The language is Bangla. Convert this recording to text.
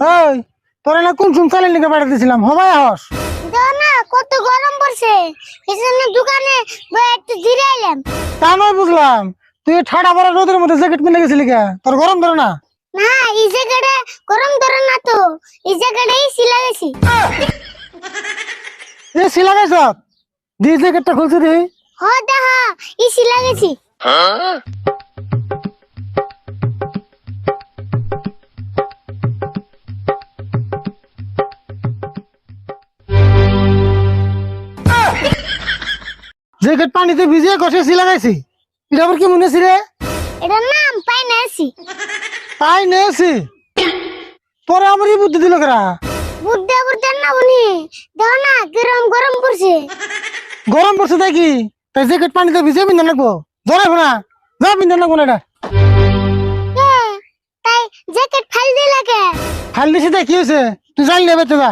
ওই তোরা না কোন চালের লিখে পাঠিয়ে দিয়েছিলাম হবাই হস দেখো না কত গরম পড়ছে এজন্য দোকানে বসে একটু জিরে এলাম। তা নয় বুঝলাম তুই ঠাডা পড়া রোদের মধ্যে জ্যাকেট কিনে গেছিলি কে তোর গরম ধরে না না এই জায়গাটা গরম ধরে না তো, এই জায়গাটা এসি লাগাইছি। এসি লাগাইছ দি জ্যাকেটটা খুলছি দি হ দেখা এসি লাগাইছি। জ্যাকেট পানিতে ভিজিয়ে কষে এসি লাগাইছি এটা আবার কি মনে আছে রে এটার নাম পাই না এসি। তাই নেছি তোরা আমারই বুদ্ধি দিল কেরা বুদ্ধি বুদ্ধি না উনি দেখো না গরম গরম পড়ছে। গরম পড়ছে তাই কি তাই জ্যাকেট পানিতে ভিজিয়ে পিন্ধা লাগবো জরাইব না যা পিন্ধা লাগবো না এটা তাই জ্যাকেট ফাল দিয়ে লাগে। খাল দিছি তাই কি হয়েছে তুই জানলে এবার তো যা